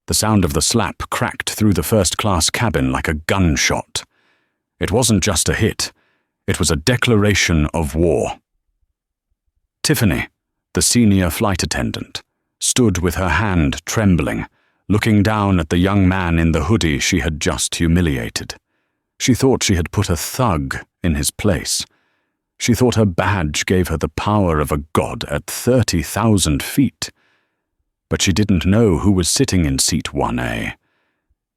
The sound of the slap cracked through the first-class cabin like a gunshot. It wasn't just a hit. It was a declaration of war. Tiffany, the senior flight attendant, stood with her hand trembling, looking down at the young man in the hoodie she had just humiliated. She thought she had put a thug in his place. She thought her badge gave her the power of a god at 30,000 feet. But she didn't know who was sitting in seat 1A.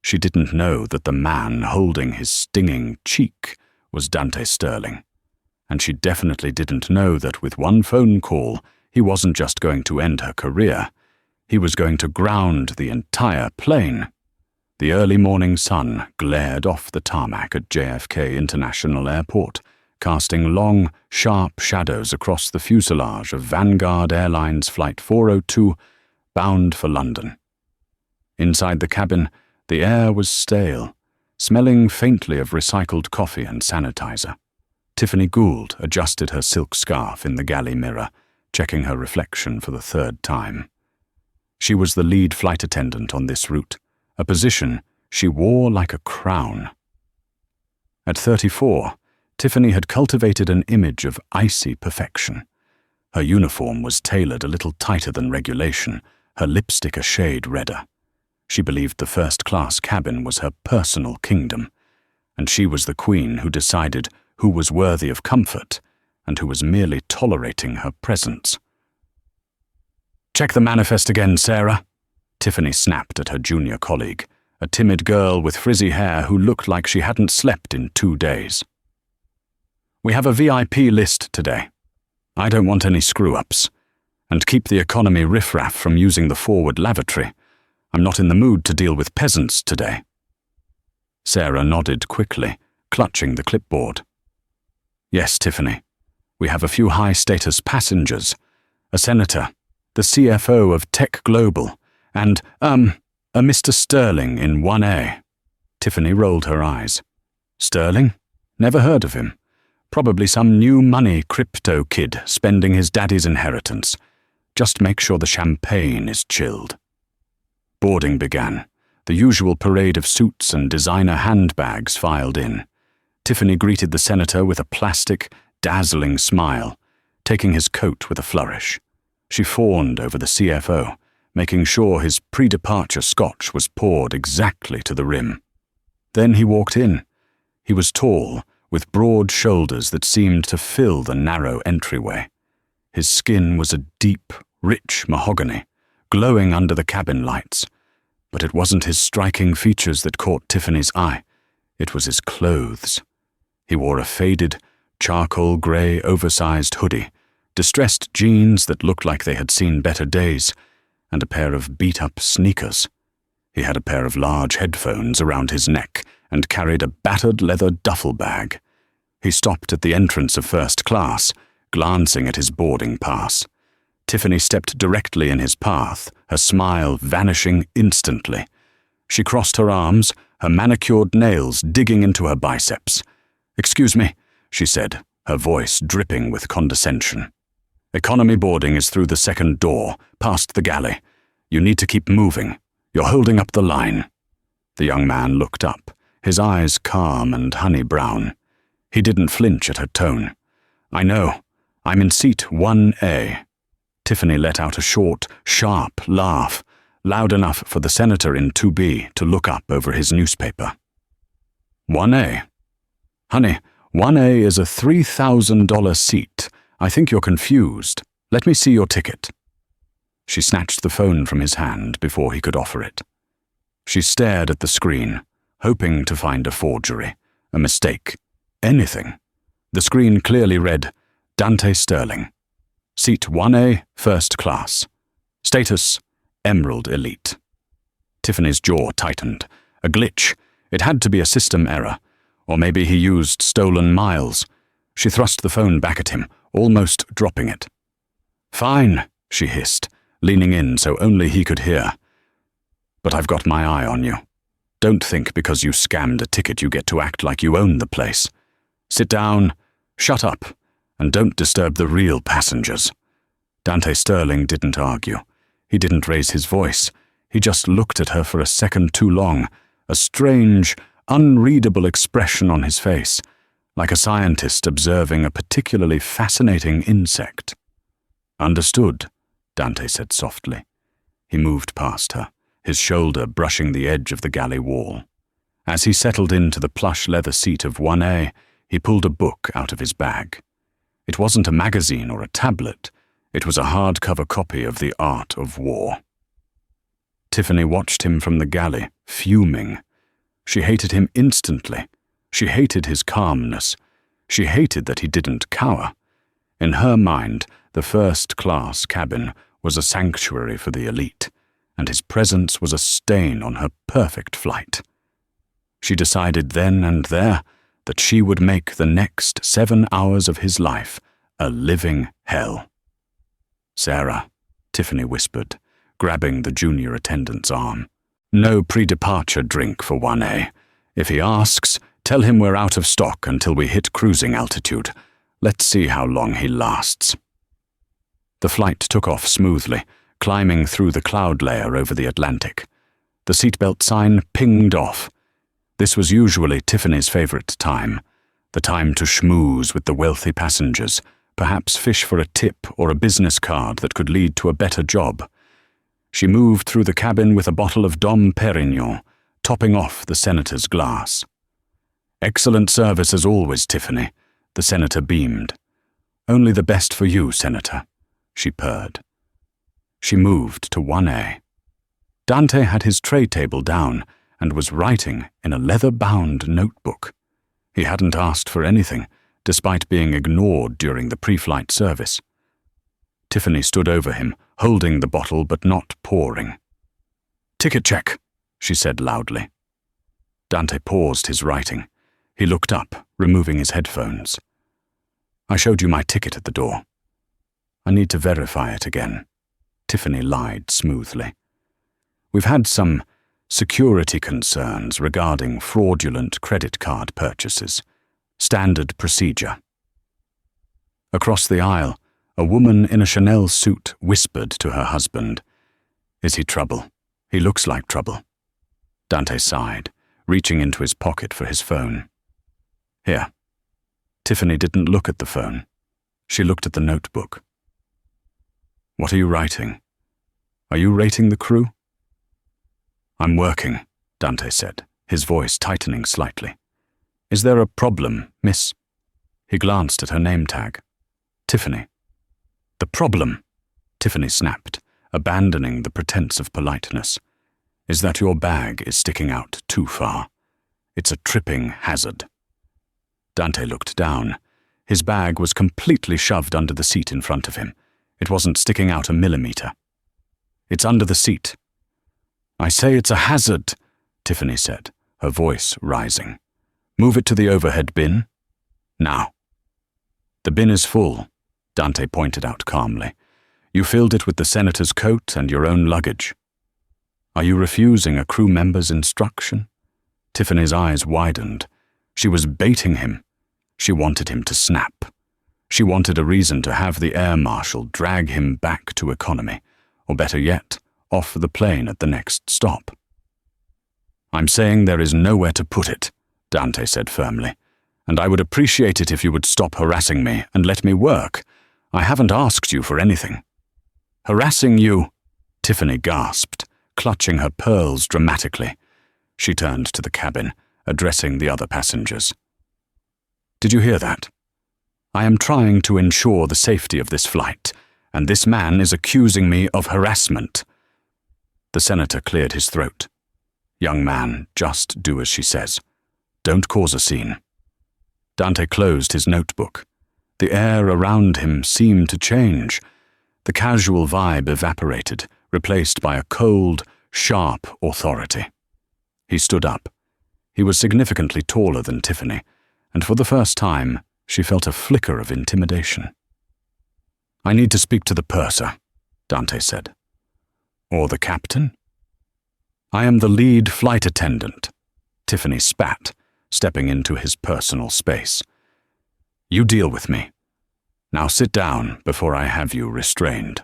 She didn't know that the man holding his stinging cheek was Dante Sterling. And she definitely didn't know that with one phone call, he wasn't just going to end her career. He was going to ground the entire plane. The early morning sun glared off the tarmac at JFK International Airport, casting long, sharp shadows across the fuselage of Vanguard Airlines Flight 402, bound for London. Inside the cabin, the air was stale, smelling faintly of recycled coffee and sanitizer. Tiffany Gould adjusted her silk scarf in the galley mirror, checking her reflection for the third time. She was the lead flight attendant on this route, a position she wore like a crown. At 34, Tiffany had cultivated an image of icy perfection. Her uniform was tailored a little tighter than regulation, her lipstick a shade redder. She believed the first-class cabin was her personal kingdom, and she was the queen who decided who was worthy of comfort and who was merely tolerating her presence. "Check the manifest again, Sarah," Tiffany snapped at her junior colleague, a timid girl with frizzy hair who looked like she hadn't slept in 2 days. "We have a VIP list today. I don't want any screw-ups. And keep the economy riffraff from using the forward lavatory. I'm not in the mood to deal with peasants today." Sarah nodded quickly, clutching the clipboard. "Yes, Tiffany. We have a few high-status passengers, a senator, the CFO of Tech Global, and, a Mr. Sterling in 1A. Tiffany rolled her eyes. "Sterling? Never heard of him. Probably some new money crypto kid spending his daddy's inheritance. Just make sure the champagne is chilled." Boarding began. The usual parade of suits and designer handbags filed in. Tiffany greeted the senator with a plastic, dazzling smile, taking his coat with a flourish. She fawned over the CFO, making sure his pre-departure scotch was poured exactly to the rim. Then he walked in. He was tall, with broad shoulders that seemed to fill the narrow entryway. His skin was a deep, rich mahogany, glowing under the cabin lights. But it wasn't his striking features that caught Tiffany's eye. It was his clothes. He wore a faded, charcoal grey oversized hoodie, distressed jeans that looked like they had seen better days, and a pair of beat-up sneakers. He had a pair of large headphones around his neck and carried a battered leather duffel bag. He stopped at the entrance of first class, glancing at his boarding pass. Tiffany stepped directly in his path, her smile vanishing instantly. She crossed her arms, her manicured nails digging into her biceps. "Excuse me," she said, her voice dripping with condescension. "Economy boarding is through the second door, past the galley. You need to keep moving. You're holding up the line." The young man looked up, his eyes calm and honey brown. He didn't flinch at her tone. "I know. I'm in seat 1A. Tiffany let out a short, sharp laugh, loud enough for the senator in 2B to look up over his newspaper. 1A? Honey, 1A is a $3,000 seat. I think you're confused. Let me see your ticket." She snatched the phone from his hand before he could offer it. She stared at the screen, hoping to find a forgery, a mistake, anything. The screen clearly read, Dante Sterling. Seat 1A, first class. Status, Emerald Elite. Tiffany's jaw tightened. A glitch. It had to be a system error. Or maybe he used stolen miles. She thrust the phone back at him, almost dropping it. "Fine," she hissed, leaning in so only he could hear. "But I've got my eye on you. Don't think because you scammed a ticket you get to act like you own the place. Sit down, shut up, and don't disturb the real passengers." Dante Sterling didn't argue. He didn't raise his voice. He just looked at her for a second too long, a strange, unreadable expression on his face, like a scientist observing a particularly fascinating insect. "Understood," Dante said softly. He moved past her, his shoulder brushing the edge of the galley wall. As he settled into the plush leather seat of 1A, he pulled a book out of his bag. It wasn't a magazine or a tablet. It was a hardcover copy of The Art of War. Tiffany watched him from the galley, fuming. She hated him instantly. She hated his calmness. She hated that he didn't cower. In her mind, the first-class cabin was a sanctuary for the elite, and his presence was a stain on her perfect flight. She decided then and there that she would make the next 7 hours of his life a living hell. "Sarah," Tiffany whispered, grabbing the junior attendant's arm. "No pre-departure drink for 1A. If he asks, tell him we're out of stock until we hit cruising altitude. Let's see how long he lasts." The flight took off smoothly, climbing through the cloud layer over the Atlantic. The seatbelt sign pinged off. This was usually Tiffany's favorite time, the time to schmooze with the wealthy passengers, perhaps fish for a tip or a business card that could lead to a better job. She moved through the cabin with a bottle of Dom Perignon, topping off the senator's glass. "Excellent service as always, Tiffany," the senator beamed. "Only the best for you, Senator," she purred. She moved to 1A. Dante had his tray table down and was writing in a leather-bound notebook. He hadn't asked for anything, despite being ignored during the pre-flight service. Tiffany stood over him, holding the bottle but not pouring. "Ticket check," she said loudly. Dante paused his writing. He looked up, removing his headphones. "I showed you my ticket at the door. I need to verify it again," Tiffany lied smoothly. "We've had some security concerns regarding fraudulent credit card purchases. Standard procedure." Across the aisle, a woman in a Chanel suit whispered to her husband, "Is he trouble? He looks like trouble." Dante sighed, reaching into his pocket for his phone. "Here." Tiffany didn't look at the phone. She looked at the notebook. "What are you writing? Are you rating the crew?" "I'm working," Dante said, his voice tightening slightly. "Is there a problem, miss?" He glanced at her name tag. "Tiffany." "The problem," Tiffany snapped, abandoning the pretense of politeness, "is that your bag is sticking out too far. It's a tripping hazard." Dante looked down. His bag was completely shoved under the seat in front of him. It wasn't sticking out a millimeter. "It's under the seat." "I say it's a hazard," Tiffany said, her voice rising. "Move it to the overhead bin. Now." "The bin is full," Dante pointed out calmly. "You filled it with the senator's coat and your own luggage." "Are you refusing a crew member's instruction?" Tiffany's eyes widened. She was baiting him. She wanted him to snap. She wanted a reason to have the air marshal drag him back to economy, or better yet, off the plane at the next stop. "I'm saying there is nowhere to put it," Dante said firmly, "and I would appreciate it if you would stop harassing me and let me work. I haven't asked you for anything." "Harassing you?" Tiffany gasped, clutching her pearls dramatically. She turned to the cabin, addressing the other passengers. "Did you hear that? I am trying to ensure the safety of this flight, and this man is accusing me of harassment." The senator cleared his throat. "Young man, just do as she says. Don't cause a scene." Dante closed his notebook. The air around him seemed to change. The casual vibe evaporated, replaced by a cold, sharp authority. He stood up. He was significantly taller than Tiffany, and for the first time, she felt a flicker of intimidation. "I need to speak to the purser," Dante said. "Or the captain?" "I am the lead flight attendant," Tiffany spat, stepping into his personal space. "You deal with me. Now sit down before I have you restrained."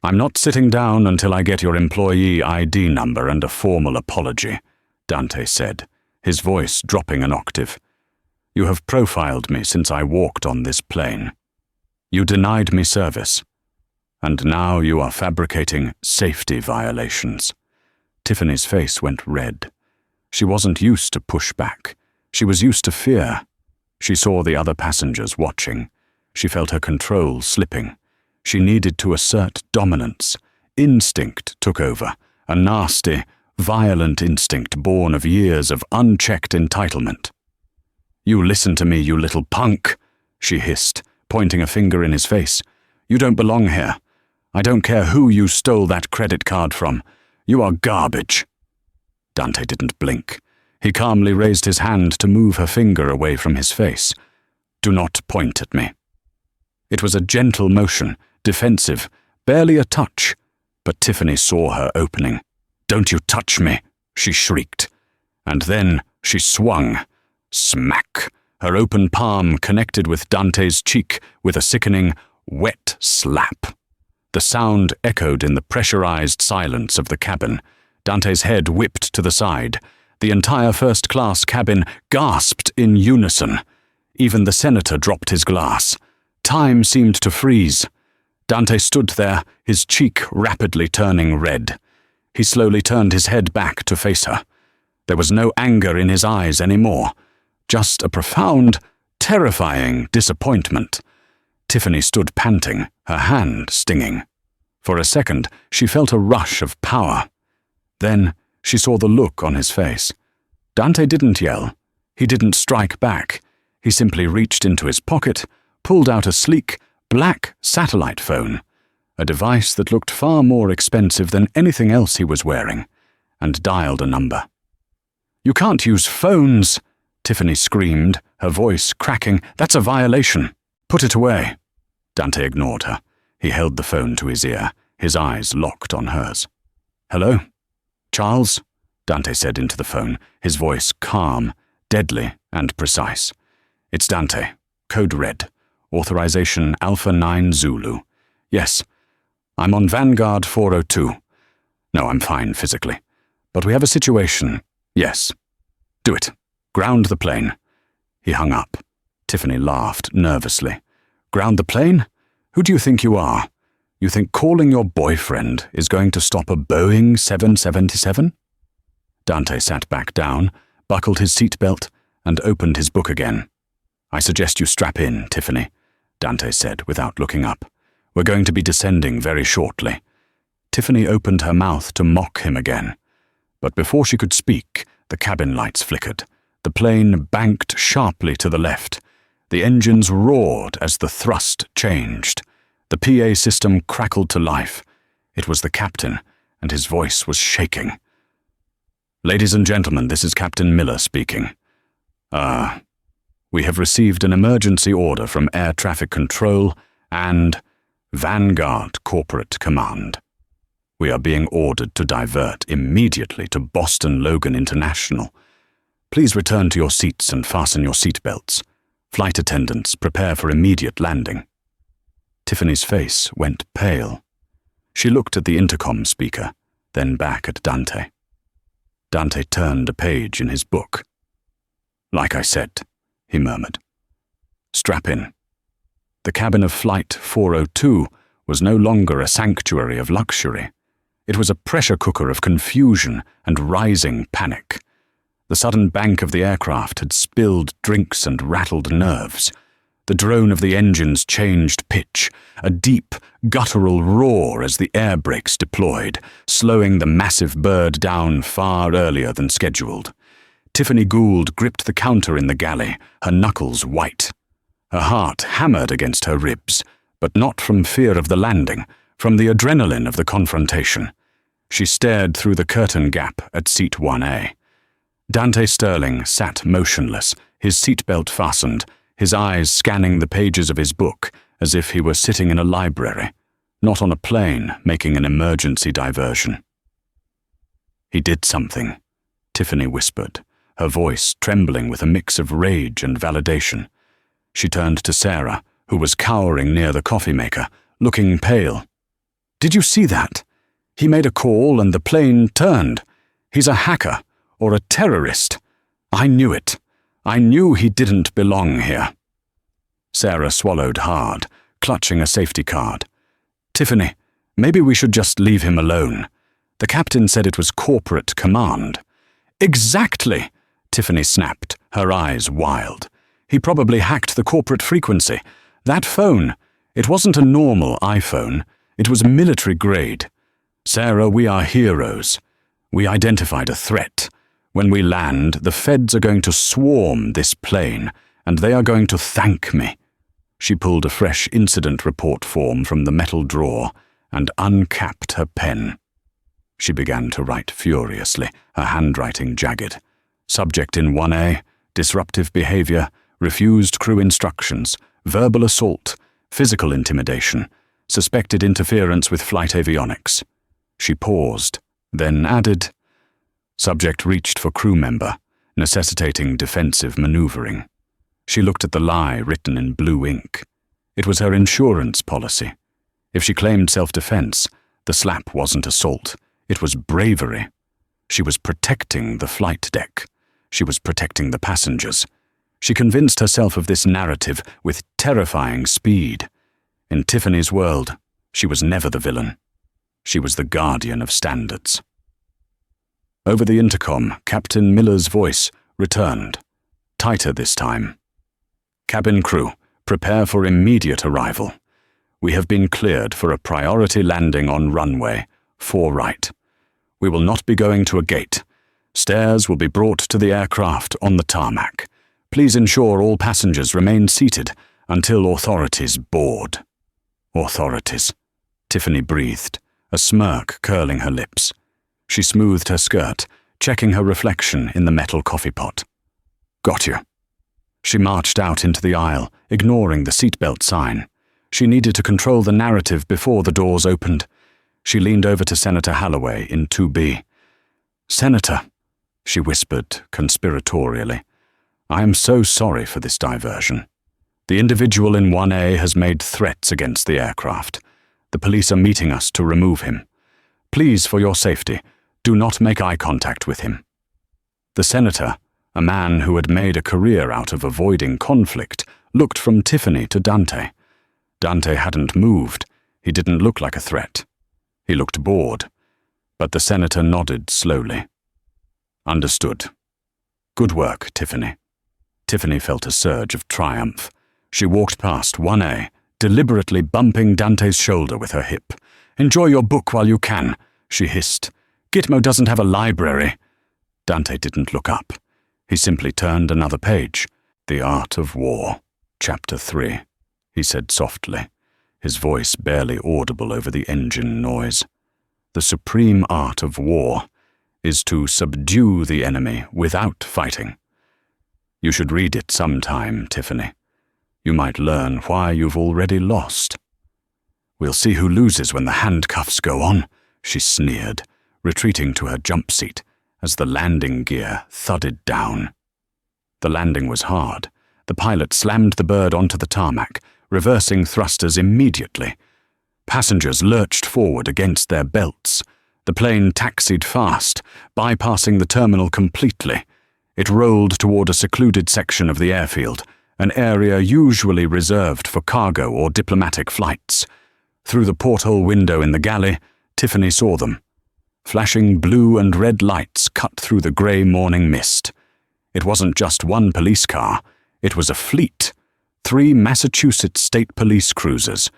I'm not sitting down until I get your employee ID number and a formal apology, Dante said, his voice dropping an octave. You have profiled me since I walked on this plane. You denied me service. And now you are fabricating safety violations. Tiffany's face went red. She wasn't used to pushback. She was used to fear. She saw the other passengers watching. She felt her control slipping. She needed to assert dominance. Instinct took over, a nasty, violent instinct born of years of unchecked entitlement. You listen to me, you little punk, she hissed, pointing a finger in his face. You don't belong here. I don't care who you stole that credit card from. You are garbage. Dante didn't blink. He calmly raised his hand to move her finger away from his face. Do not point at me. It was a gentle motion, defensive, barely a touch, but Tiffany saw her opening. Don't you touch me, she shrieked. And then she swung. Smack! Her open palm connected with Dante's cheek with a sickening, wet slap. The sound echoed in the pressurized silence of the cabin. Dante's head whipped to the side. The entire first-class cabin gasped in unison. Even the senator dropped his glass. Time seemed to freeze. Dante stood there, his cheek rapidly turning red. He slowly turned his head back to face her. There was no anger in his eyes anymore, just a profound, terrifying disappointment. Tiffany stood panting, her hand stinging. For a second, she felt a rush of power. Then she saw the look on his face. Dante didn't yell. He didn't strike back. He simply reached into his pocket, pulled out a sleek, black satellite phone, a device that looked far more expensive than anything else he was wearing, and dialed a number. You can't use phones, Tiffany screamed, her voice cracking. That's a violation. Put it away. Dante ignored her. He held the phone to his ear, his eyes locked on hers. Hello? Charles? Dante said into the phone, his voice calm, deadly, and precise. It's Dante. Code Red. Authorization Alpha 9 Zulu. Yes. I'm on Vanguard 402. No, I'm fine physically. But we have a situation. Yes. Do it. Ground the plane. He hung up. Tiffany laughed nervously. Ground the plane? Who do you think you are? You think calling your boyfriend is going to stop a Boeing 777? Dante sat back down, buckled his seatbelt, and opened his book again. I suggest you strap in, Tiffany, Dante said without looking up. We're going to be descending very shortly. Tiffany opened her mouth to mock him again. But before she could speak, the cabin lights flickered. The plane banked sharply to the left. The engines roared as the thrust changed. The PA system crackled to life. It was the captain, and his voice was shaking. Ladies and gentlemen, this is Captain Miller speaking. We have received an emergency order from Air Traffic Control and Vanguard Corporate Command. We are being ordered to divert immediately to Boston Logan International. Please return to your seats and fasten your seatbelts. Flight attendants, prepare for immediate landing. Tiffany's face went pale. She looked at the intercom speaker, then back at Dante. Dante turned a page in his book. Like I said, he murmured. Strap in. The cabin of Flight 402 was no longer a sanctuary of luxury. It was a pressure cooker of confusion and rising panic. The sudden bank of the aircraft had spilled drinks and rattled nerves. The drone of the engines changed pitch, a deep, guttural roar as the air brakes deployed, slowing the massive bird down far earlier than scheduled. Tiffany Gould gripped the counter in the galley, her knuckles white. Her heart hammered against her ribs, but not from fear of the landing, from the adrenaline of the confrontation. She stared through the curtain gap at seat 1A. Dante Sterling sat motionless, his seatbelt fastened, his eyes scanning the pages of his book as if he were sitting in a library, not on a plane making an emergency diversion. He did something, Tiffany whispered, her voice trembling with a mix of rage and validation. She turned to Sarah, who was cowering near the coffee maker, looking pale. Did you see that? He made a call and the plane turned. He's a hacker or a terrorist. I knew it. I knew he didn't belong here." Sarah swallowed hard, clutching a safety card. "Tiffany, maybe we should just leave him alone. The captain said it was corporate command." "Exactly!" Tiffany snapped, her eyes wild. "He probably hacked the corporate frequency. That phone, it wasn't a normal iPhone. It was military grade. Sarah, we are heroes. We identified a threat. When we land, the feds are going to swarm this plane, and they are going to thank me." She pulled a fresh incident report form from the metal drawer and uncapped her pen. She began to write furiously, her handwriting jagged. Subject in 1A, disruptive behavior, refused crew instructions, verbal assault, physical intimidation, suspected interference with flight avionics. She paused, then added, "Subject reached for crew member, necessitating defensive maneuvering." She looked at the lie written in blue ink. It was her insurance policy. If she claimed self-defense, the slap wasn't assault, it was bravery. She was protecting the flight deck. She was protecting the passengers. She convinced herself of this narrative with terrifying speed. In Tiffany's world, she was never the villain. She was the guardian of standards. Over the intercom, Captain Miller's voice returned, tighter this time. "Cabin crew, prepare for immediate arrival. We have been cleared for a priority landing on runway 4 right. We will not be going to a gate. Stairs will be brought to the aircraft on the tarmac. Please ensure all passengers remain seated until authorities board." "Authorities," Tiffany breathed, a smirk curling her lips. She smoothed her skirt, checking her reflection in the metal coffee pot. "Got you." She marched out into the aisle, ignoring the seatbelt sign. She needed to control the narrative before the doors opened. She leaned over to Senator Holloway in 2B. "Senator," she whispered conspiratorially, "I am so sorry for this diversion. The individual in 1A has made threats against the aircraft. The police are meeting us to remove him. Please, for your safety, do not make eye contact with him." The senator, a man who had made a career out of avoiding conflict, looked from Tiffany to Dante. Dante hadn't moved. He didn't look like a threat. He looked bored, but the senator nodded slowly. "Understood. Good work, Tiffany." Tiffany felt a surge of triumph. She walked past 1A, deliberately bumping Dante's shoulder with her hip. "Enjoy your book while you can," she hissed. "Gitmo doesn't have a library." Dante didn't look up. He simply turned another page. "The Art of War, Chapter 3, he said softly, his voice barely audible over the engine noise. "The supreme art of war is to subdue the enemy without fighting. You should read it sometime, Tiffany. You might learn why you've already lost." "We'll see who loses when the handcuffs go on," she sneered, retreating to her jump seat as the landing gear thudded down. The landing was hard. The pilot slammed the bird onto the tarmac, reversing thrusters immediately. Passengers lurched forward against their belts. The plane taxied fast, bypassing the terminal completely. It rolled toward a secluded section of the airfield, an area usually reserved for cargo or diplomatic flights. Through the porthole window in the galley, Tiffany saw them. Flashing blue and red lights cut through the grey morning mist. It wasn't just one police car, it was a fleet. 3 Massachusetts State Police cruisers,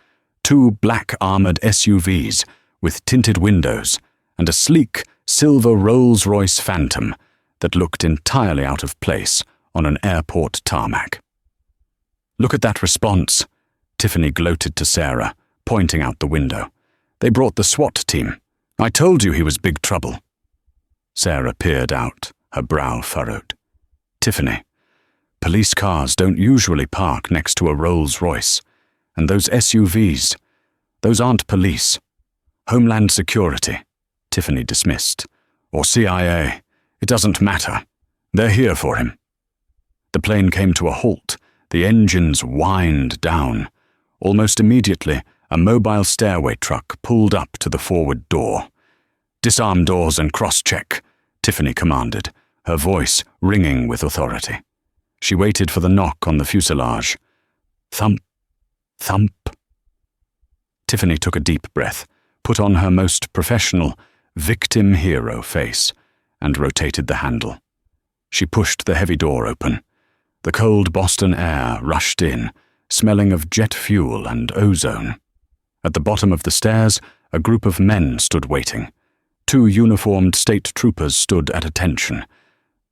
2 black armored SUVs with tinted windows, and a sleek silver Rolls-Royce Phantom that looked entirely out of place on an airport tarmac. "Look at that response," Tiffany gloated to Sarah, pointing out the window. "They brought the SWAT team. I told you he was big trouble." Sarah peered out, her brow furrowed. "Tiffany, police cars don't usually park next to a Rolls-Royce, and those SUVs, those aren't police. Homeland Security," Tiffany dismissed, "or CIA, it doesn't matter. They're here for him." The plane came to a halt, the engines whined down. Almost immediately, A mobile stairway truck pulled up to the forward door. "Disarm doors and cross-check," Tiffany commanded, her voice ringing with authority. She waited for the knock on the fuselage. Thump, thump. Tiffany took a deep breath, put on her most professional, victim hero face, and rotated the handle. She pushed the heavy door open. The cold Boston air rushed in, smelling of jet fuel and ozone. At the bottom of the stairs, a group of men stood waiting. 2 uniformed state troopers stood at attention,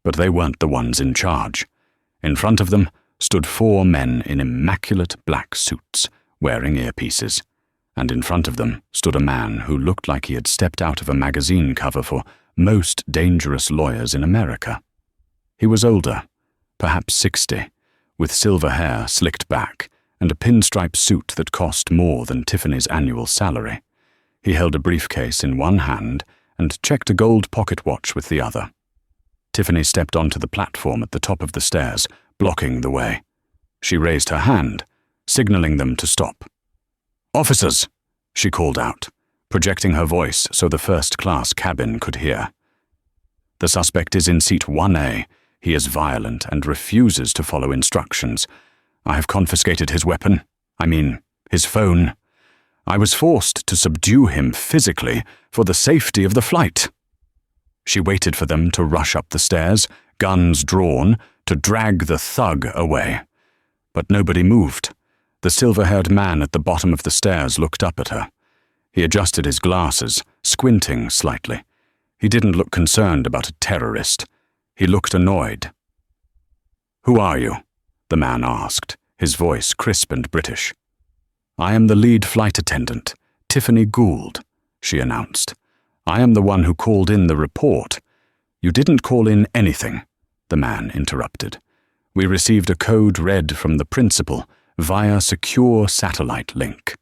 but they weren't the ones in charge. In front of them stood 4 men in immaculate black suits, wearing earpieces, and in front of them stood a man who looked like he had stepped out of a magazine cover for Most Dangerous Lawyers in America. He was older, perhaps 60, with silver hair slicked back and a pinstripe suit that cost more than Tiffany's annual salary. He held a briefcase in one hand and checked a gold pocket watch with the other. Tiffany stepped onto the platform at the top of the stairs, blocking the way. She raised her hand, signaling them to stop. "Officers," she called out, projecting her voice so the first-class cabin could hear. "The suspect is in seat 1A. He is violent and refuses to follow instructions. I have confiscated his weapon. His phone. I was forced to subdue him physically for the safety of the flight." She waited for them to rush up the stairs, guns drawn, to drag the thug away. But nobody moved. The silver-haired man at the bottom of the stairs looked up at her. He adjusted his glasses, squinting slightly. He didn't look concerned about a terrorist. He looked annoyed. "Who are you?" the man asked, his voice crisp and British. "I am the lead flight attendant, Tiffany Gould," she announced. "I am the one who called in the report." "You didn't call in anything," the man interrupted. "We received a code read from the principal via secure satellite link."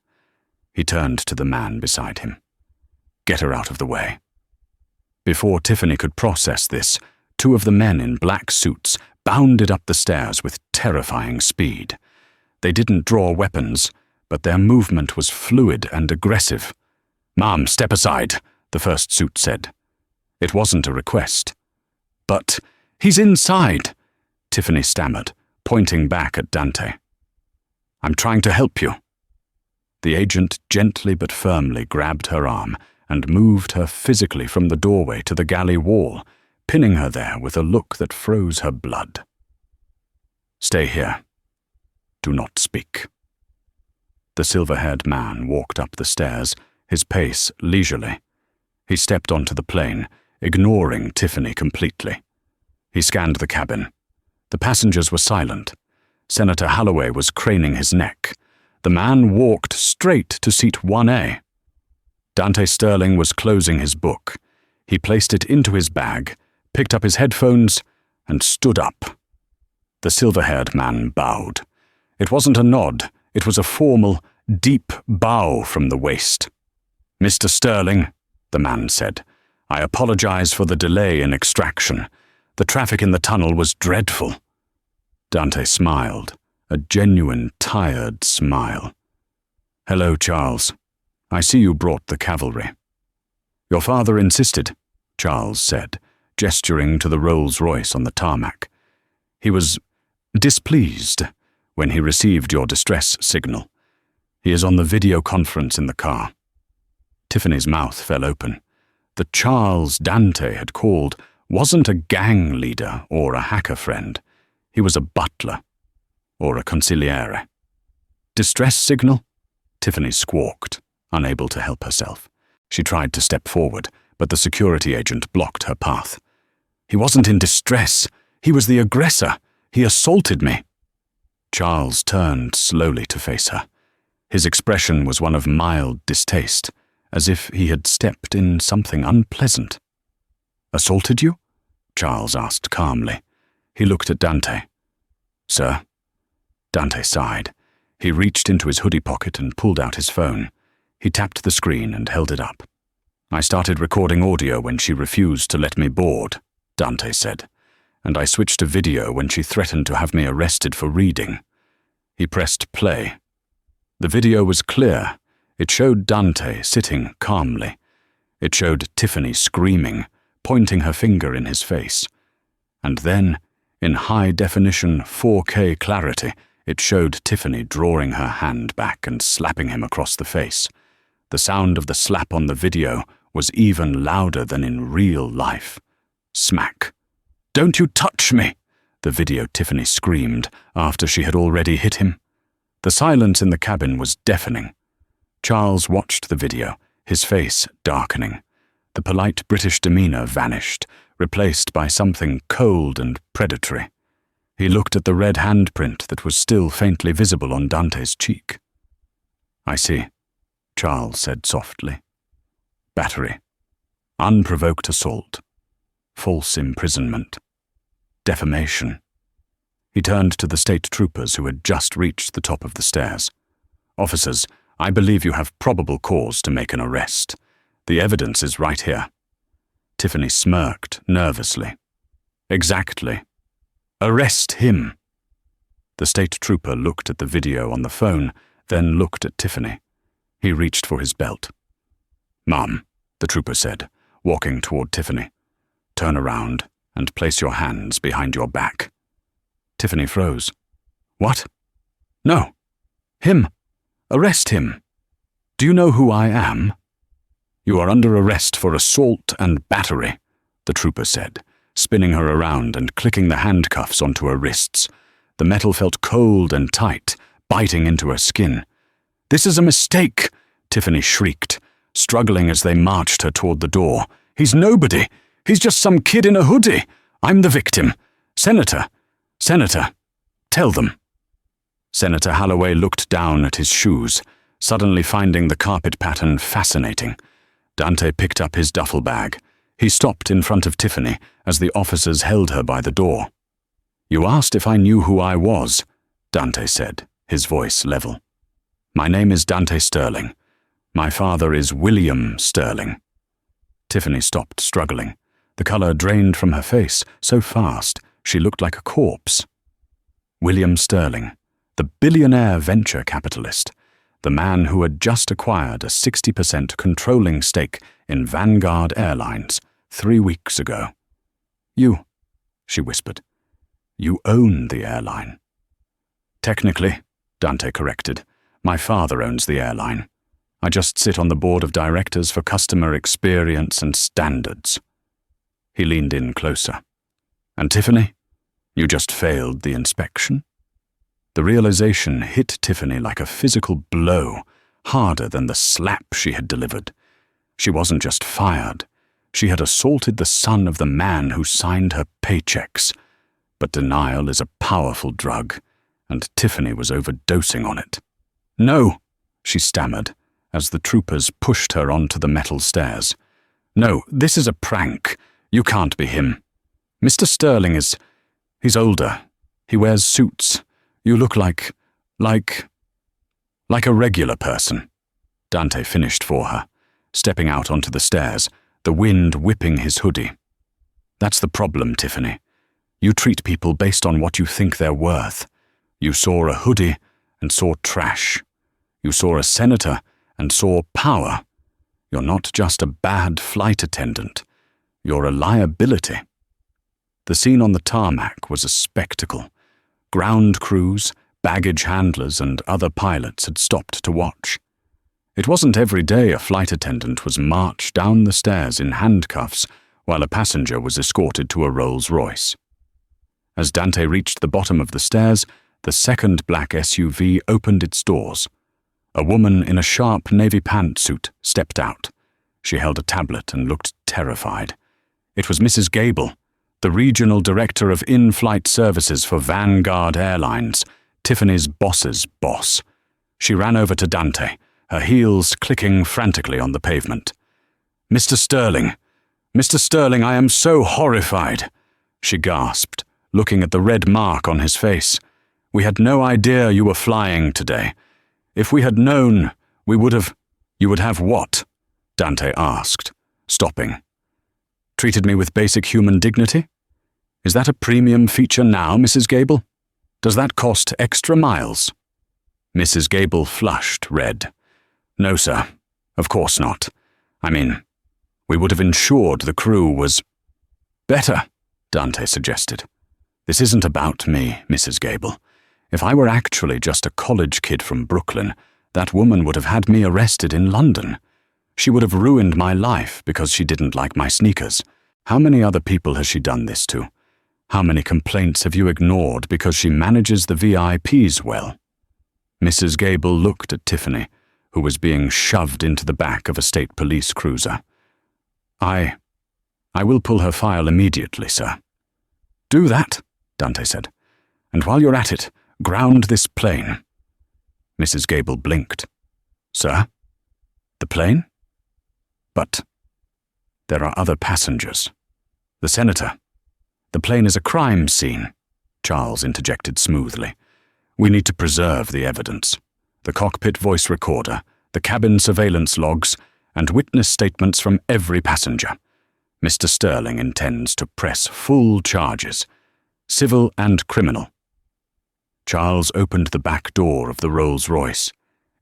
He turned to the man beside him. "Get her out of the way." Before Tiffany could process this, 2 of the men in black suits bounded up the stairs with terrifying speed. They didn't draw weapons, but their movement was fluid and aggressive. "Ma'am, step aside," the first suit said. It wasn't a request. "But he's inside," Tiffany stammered, pointing back at Dante. "I'm trying to help you." The agent gently but firmly grabbed her arm and moved her physically from the doorway to the galley wall, pinning her there with a look that froze her blood. "Stay here. Do not speak." The silver-haired man walked up the stairs, his pace leisurely. He stepped onto the plane, ignoring Tiffany completely. He scanned the cabin. The passengers were silent. Senator Holloway was craning his neck. The man walked straight to seat 1A. Dante Sterling was closing his book. He placed it into his bag, picked up his headphones, and stood up. The silver-haired man bowed. It wasn't a nod, it was a formal, deep bow from the waist. "Mr. Sterling," the man said, "I apologize for the delay in extraction. The traffic in the tunnel was dreadful." Dante smiled, a genuine, tired smile. "Hello, Charles. I see you brought the cavalry." "Your father insisted," Charles said, gesturing to the Rolls-Royce on the tarmac. "He was displeased when he received your distress signal. He is on the video conference in the car." Tiffany's mouth fell open. The Charles Dante had called wasn't a gang leader or a hacker friend. He was a butler, or a consigliere. "Distress signal?" Tiffany squawked, unable to help herself. She tried to step forward, but the security agent blocked her path. "He wasn't in distress. He was the aggressor. He assaulted me." Charles turned slowly to face her. His expression was one of mild distaste, as if he had stepped in something unpleasant. "Assaulted you?" Charles asked calmly. He looked at Dante. "Sir?" Dante sighed. He reached into his hoodie pocket and pulled out his phone. He tapped the screen and held it up. "I started recording audio when she refused to let me board," Dante said, "and I switched to video when she threatened to have me arrested for reading." He pressed play. The video was clear. It showed Dante sitting calmly. It showed Tiffany screaming, pointing her finger in his face. And then, in high-definition 4K clarity, it showed Tiffany drawing her hand back and slapping him across the face. The sound of the slap on the video was even louder than in real life. Smack. "Don't you touch me!" the video Tiffany screamed after she had already hit him. The silence in the cabin was deafening. Charles watched the video, his face darkening. The polite British demeanor vanished, replaced by something cold and predatory. He looked at the red handprint that was still faintly visible on Dante's cheek. "I see," Charles said softly. "Battery. Unprovoked assault. False imprisonment. Defamation." He turned to the state troopers who had just reached the top of the stairs. "Officers, I believe you have probable cause to make an arrest. The evidence is right here." Tiffany smirked nervously. "Exactly. Arrest him." The state trooper looked at the video on the phone, then looked at Tiffany. He reached for his belt. "Ma'am," the trooper said, walking toward Tiffany. "Turn around and place your hands behind your back." Tiffany froze. "What? No. Him. Arrest him. Do you know who I am?" "You are under arrest for assault and battery," the trooper said, spinning her around and clicking the handcuffs onto her wrists. The metal felt cold and tight, biting into her skin. "This is a mistake," Tiffany shrieked, struggling as they marched her toward the door. "He's nobody. He's just some kid in a hoodie. I'm the victim. Senator, tell them." Senator Holloway looked down at his shoes, suddenly finding the carpet pattern fascinating. Dante picked up his duffel bag. He stopped in front of Tiffany as the officers held her by the door. "You asked if I knew who I was," Dante said, his voice level. "My name is Dante Sterling. My father is William Sterling." Tiffany stopped struggling. The color drained from her face so fast she looked like a corpse. William Sterling, the billionaire venture capitalist, the man who had just acquired a 60% controlling stake in Vanguard Airlines 3 weeks ago. "You," she whispered, "you own the airline." "Technically," Dante corrected, "my father owns the airline. I just sit on the board of directors for customer experience and standards." He leaned in closer. "And Tiffany, you just failed the inspection?" The realization hit Tiffany like a physical blow, harder than the slap she had delivered. She wasn't just fired. She had assaulted the son of the man who signed her paychecks. But denial is a powerful drug, and Tiffany was overdosing on it. "No," she stammered, as the troopers pushed her onto the metal stairs. "No, this is a prank. You can't be him. Mr. Sterling he's older. He wears suits. You look like a regular person." Dante finished for her, stepping out onto the stairs, the wind whipping his hoodie. "That's the problem, Tiffany. You treat people based on what you think they're worth. You saw a hoodie and saw trash. You saw a senator and saw power. You're not just a bad flight attendant. You're a liability." The scene on the tarmac was a spectacle. Ground crews, baggage handlers, and other pilots had stopped to watch. It wasn't every day a flight attendant was marched down the stairs in handcuffs while a passenger was escorted to a Rolls-Royce. As Dante reached the bottom of the stairs, the second black SUV opened its doors. A woman in a sharp navy pantsuit stepped out. She held a tablet and looked terrified. It was Mrs. Gable, the regional director of in-flight services for Vanguard Airlines, Tiffany's boss's boss. She ran over to Dante, her heels clicking frantically on the pavement. Mr. Sterling, I am so horrified," she gasped, looking at the red mark on his face. "We had no idea you were flying today. If we had known, we would have—" "You would have what?" Dante asked, stopping. "Treated me with basic human dignity? Is that a premium feature now, Mrs. Gable? Does that cost extra miles?" Mrs. Gable flushed red. No, sir. Of course not. I mean, we would have ensured the crew was better, Dante suggested. This isn't about me, Mrs. Gable. If I were actually just a college kid from Brooklyn, that woman would have had me arrested in London. She would have ruined my life because she didn't like my sneakers. How many other people has she done this to? How many complaints have you ignored because she manages the VIPs well? Mrs. Gable looked at Tiffany, who was being shoved into the back of a state police cruiser. I will pull her file immediately, sir. Do that, Dante said. And while you're at it, ground this plane. Mrs. Gable blinked. Sir? The plane? But there are other passengers. The senator. The plane is a crime scene, Charles interjected smoothly. We need to preserve the evidence. The cockpit voice recorder, the cabin surveillance logs, and witness statements from every passenger. Mr. Sterling intends to press full charges, civil and criminal. Charles opened the back door of the Rolls-Royce.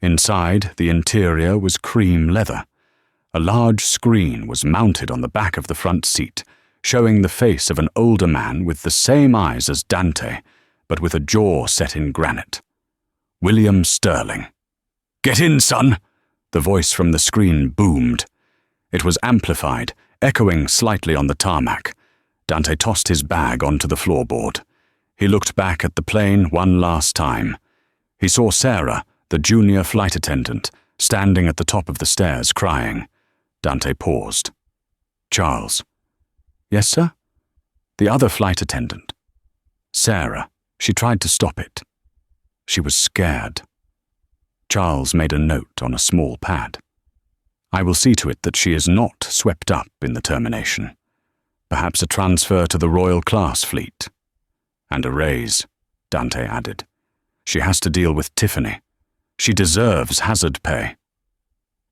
Inside, the interior was cream leather. A large screen was mounted on the back of the front seat, showing the face of an older man with the same eyes as Dante, but with a jaw set in granite. William Sterling. "Get in, son!" The voice from the screen boomed. It was amplified, echoing slightly on the tarmac. Dante tossed his bag onto the floorboard. He looked back at the plane one last time. He saw Sarah, the junior flight attendant, standing at the top of the stairs crying. Dante paused. Charles. Yes, sir? The other flight attendant. Sarah. She tried to stop it. She was scared. Charles made a note on a small pad. I will see to it that she is not swept up in the termination. Perhaps a transfer to the Royal Class Fleet. And a raise, Dante added. She has to deal with Tiffany. She deserves hazard pay.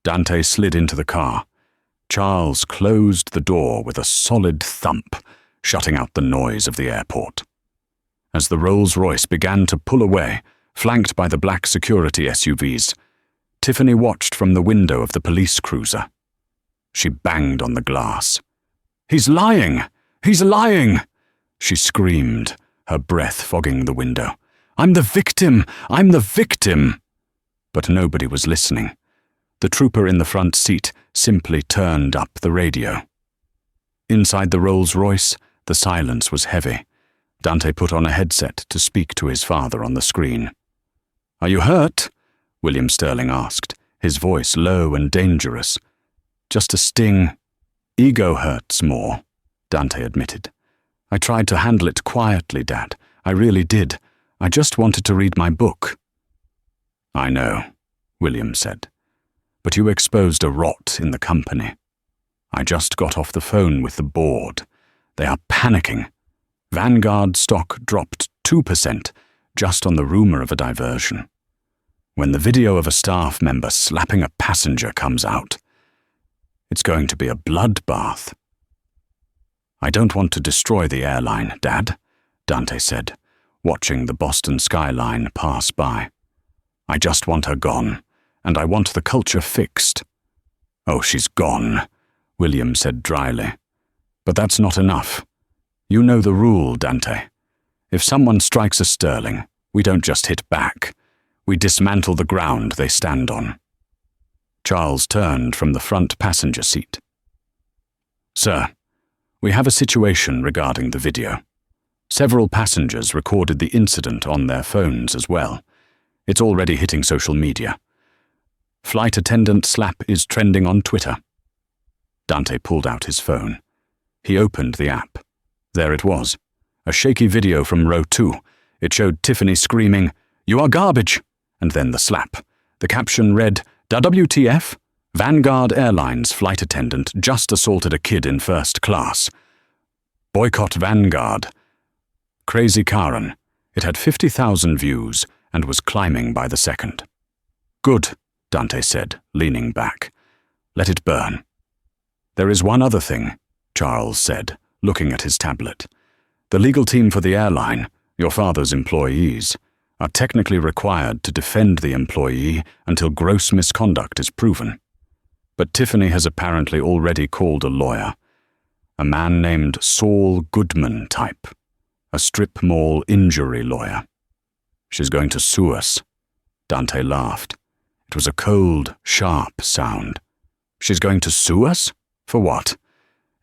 Dante slid into the car. Charles closed the door with a solid thump, shutting out the noise of the airport. As the Rolls-Royce began to pull away, flanked by the black security SUVs, Tiffany watched from the window of the police cruiser. She banged on the glass. "He's lying! He's lying!" She screamed, her breath fogging the window. "I'm the victim! I'm the victim!" But nobody was listening. The trooper in the front seat simply turned up the radio. Inside the Rolls-Royce, the silence was heavy. Dante put on a headset to speak to his father on the screen. "Are you hurt?" William Sterling asked, his voice low and dangerous. "Just a sting. Ego hurts more," Dante admitted. "I tried to handle it quietly, Dad. I really did. I just wanted to read my book." "I know," William said. "But you exposed a rot in the company. I just got off the phone with the board. They are panicking. Vanguard stock dropped 2% just on the rumor of a diversion. When the video of a staff member slapping a passenger comes out, it's going to be a bloodbath." "I don't want to destroy the airline, Dad," Dante said, watching the Boston skyline pass by. "I just want her gone, and I want the culture fixed." "Oh, she's gone," William said dryly. "But that's not enough. You know the rule, Dante. If someone strikes a Sterling, we don't just hit back. We dismantle the ground they stand on." Charles turned from the front passenger seat. "Sir, we have a situation regarding the video. Several passengers recorded the incident on their phones as well. It's already hitting social media. Flight attendant slap is trending on Twitter." Dante pulled out his phone. He opened the app. There it was, a shaky video from row 2. It showed Tiffany screaming, "You are garbage!" and then the slap. The caption read, "WTF? Vanguard Airlines flight attendant just assaulted a kid in first class. Boycott Vanguard." Crazy Karen. It had 50,000 views and was climbing by the second. "Good," Dante said, leaning back. "Let it burn." "There is one other thing," Charles said, looking at his tablet. "The legal team for the airline, your father's employees, are technically required to defend the employee until gross misconduct is proven. But Tiffany has apparently already called a lawyer, a man named Saul Goodman type, a strip mall injury lawyer. She's going to sue us. Dante laughed. It was a cold, sharp sound. She's going to sue us? For what?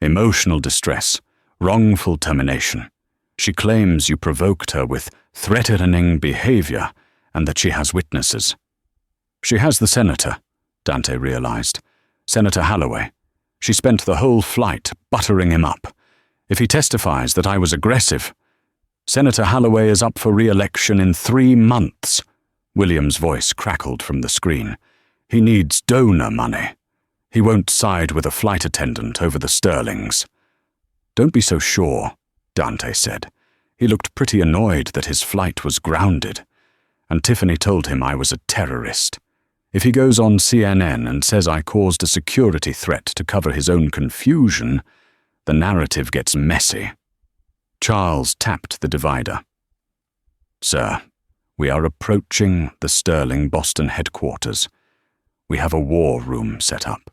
Emotional distress, wrongful termination. She claims you provoked her with threatening behavior and that she has witnesses. She has the senator, Dante realized. Senator Holloway. She spent the whole flight buttering him up. If he testifies that I was aggressive, Senator Holloway is up for re-election in 3 months. William's voice crackled from the screen. He needs donor money. He won't side with a flight attendant over the sterlings. Don't be so sure, Dante said. He looked pretty annoyed that his flight was grounded, and Tiffany told him I was a terrorist. If he goes on CNN and says I caused a security threat to cover his own confusion, the narrative gets messy. Charles tapped the divider. Sir, we are approaching the Sterling Boston headquarters. We have a war room set up.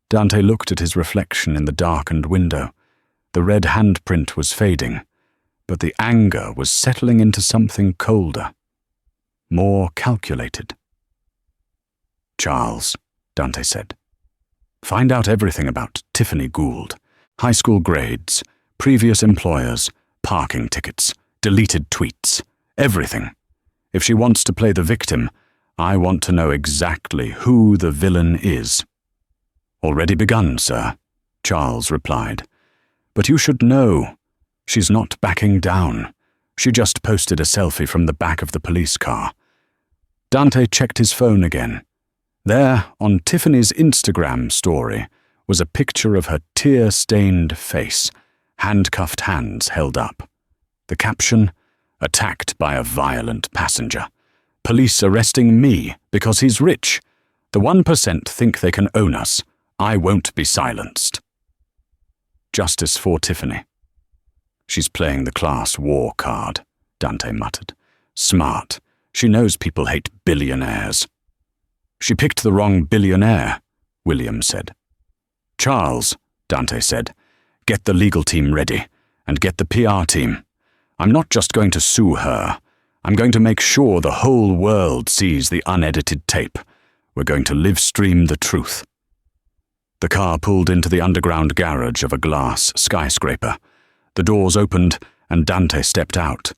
Dante looked at his reflection in the darkened window. The red handprint was fading, but the anger was settling into something colder, more calculated. Charles, Dante said, find out everything about Tiffany Gould, high school grades, previous employers, parking tickets, deleted tweets, everything. If she wants to play the victim, I want to know exactly who the villain is. Already begun, sir, Charles replied. But you should know, she's not backing down. She just posted a selfie from the back of the police car. Dante checked his phone again. There, on Tiffany's Instagram story, was a picture of her tear-stained face, handcuffed hands held up. The caption, attacked by a violent passenger. Police arresting me because he's rich. The 1% think they can own us. I won't be silenced. Justice for Tiffany. She's playing the class war card, Dante muttered. Smart. She knows people hate billionaires. She picked the wrong billionaire, William said. Charles, Dante said, get the legal team ready, and get the PR team. I'm not just going to sue her. I'm going to make sure the whole world sees the unedited tape. We're going to live stream the truth. The car pulled into the underground garage of a glass skyscraper. The doors opened, and Dante stepped out,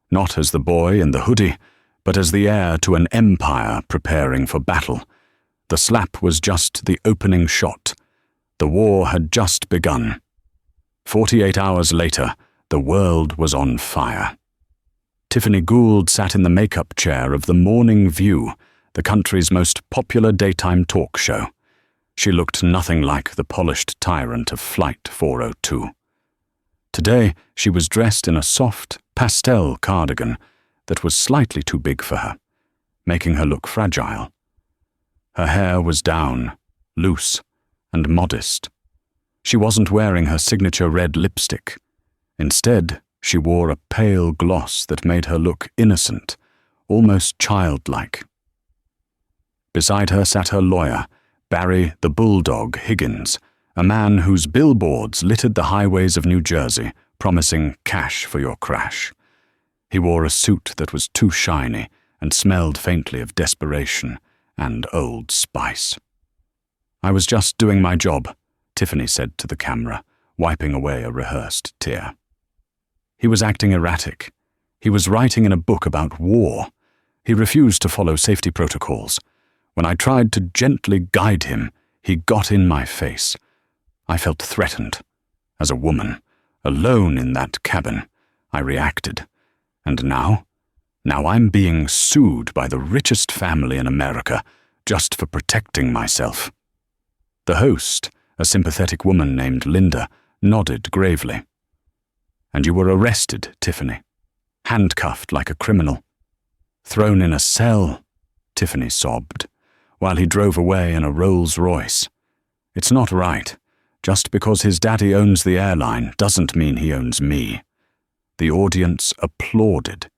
not as the boy in the hoodie, but as the heir to an empire preparing for battle. The slap was just the opening shot. The war had just begun. 48 hours later, the world was on fire. Tiffany Gould sat in the makeup chair of The Morning View, the country's most popular daytime talk show. She looked nothing like the polished tyrant of Flight 402. Today, she was dressed in a soft, pastel cardigan that was slightly too big for her, making her look fragile. Her hair was down, loose, and modest. She wasn't wearing her signature red lipstick. Instead, she wore a pale gloss that made her look innocent, almost childlike. Beside her sat her lawyer, Barry the Bulldog Higgins, a man whose billboards littered the highways of New Jersey, promising cash for your crash. He wore a suit that was too shiny and smelled faintly of desperation and Old Spice. I was just doing my job, Tiffany said to the camera, wiping away a rehearsed tear. He was acting erratic. He was writing in a book about war. He refused to follow safety protocols. When I tried to gently guide him, he got in my face. I felt threatened. As a woman, alone in that cabin, I reacted. And now I'm being sued by the richest family in America just for protecting myself. The host, a sympathetic woman named Linda, nodded gravely. And you were arrested, Tiffany. Handcuffed like a criminal. Thrown in a cell, Tiffany sobbed, while he drove away in a Rolls-Royce. It's not right. Just because his daddy owns the airline doesn't mean he owns me. The audience applauded.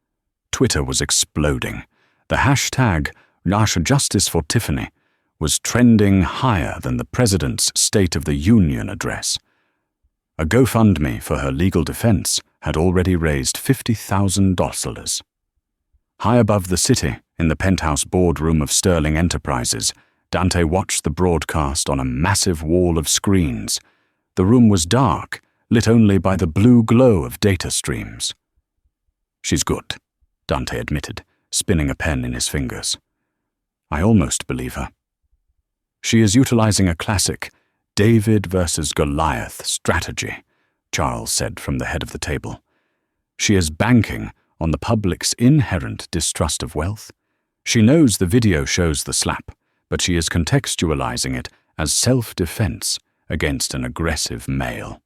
Twitter was exploding. The hashtag #Justice for Tiffany was trending higher than the President's State of the Union address. A GoFundMe for her legal defense had already raised $50,000. High above the city, in the penthouse boardroom of Sterling Enterprises, Dante watched the broadcast on a massive wall of screens. The room was dark, lit only by the blue glow of data streams. "She's good," Dante admitted, spinning a pen in his fingers. "I almost believe her. She is utilizing a classic David versus Goliath strategy," Charles said from the head of the table. "She is banking on the public's inherent distrust of wealth. She knows the video shows the slap, but she is contextualizing it as self-defense against an aggressive male."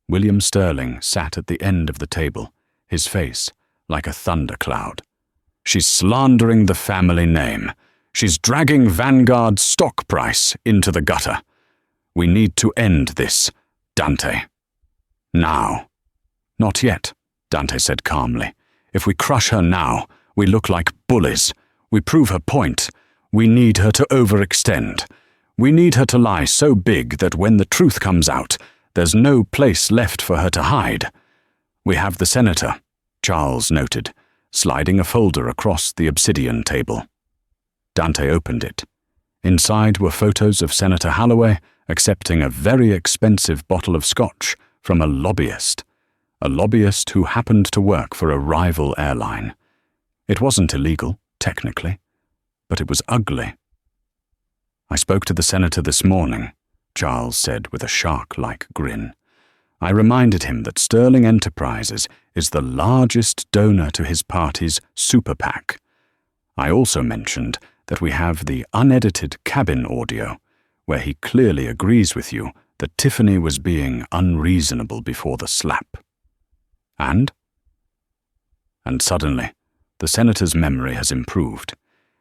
William Sterling sat at the end of the table, his face like a thundercloud. "She's slandering the family name. She's dragging Vanguard's stock price into the gutter. We need to end this, Dante. Now." "Not yet," Dante said calmly. "If we crush her now, we look like bullies. We prove her point. We need her to overextend. We need her to lie so big that when the truth comes out, there's no place left for her to hide. We have the senator," Charles noted, sliding a folder across the obsidian table. Dante opened it. Inside were photos of Senator Holloway accepting a very expensive bottle of scotch from a lobbyist who happened to work for a rival airline. It wasn't illegal, technically, but it was ugly. "I spoke to the senator this morning," Charles said with a shark-like grin. "I reminded him that Sterling Enterprises is the largest donor to his party's super PAC. I also mentioned that we have the unedited cabin audio, where he clearly agrees with you that Tiffany was being unreasonable before the slap." And suddenly, the senator's memory has improved.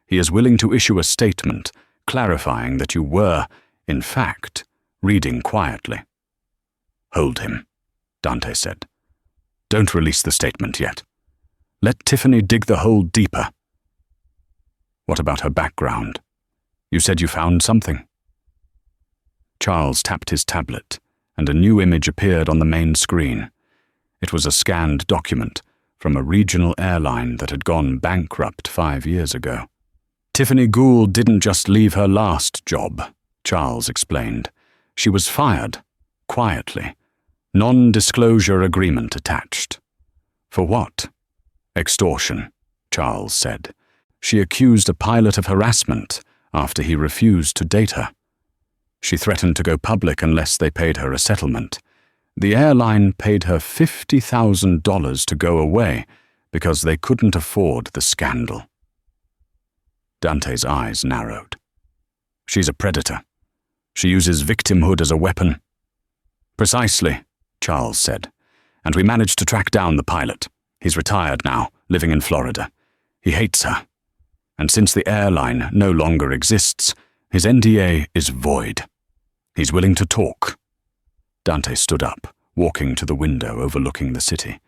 He is willing to issue a statement clarifying that you were, in fact, reading quietly. "Hold him," Dante said. "Don't release the statement yet. Let Tiffany dig the hole deeper." "What about her background? You said you found something." Charles tapped his tablet, and a new image appeared on the main screen. It was a scanned document from a regional airline that had gone bankrupt 5 years ago. "Tiffany Gould didn't just leave her last job," Charles explained. "She was fired, quietly. Non-disclosure agreement attached." "For what?" "Extortion," Charles said. "She accused a pilot of harassment after he refused to date her. She threatened to go public unless they paid her a settlement. The airline paid her $50,000 to go away because they couldn't afford the scandal." Dante's eyes narrowed. "She's a predator. She uses victimhood as a weapon." "Precisely," Charles said. "And we managed to track down the pilot. He's retired now, living in Florida. He hates her. And since the airline no longer exists, his NDA is void. He's willing to talk." Dante stood up, walking to the window overlooking the city.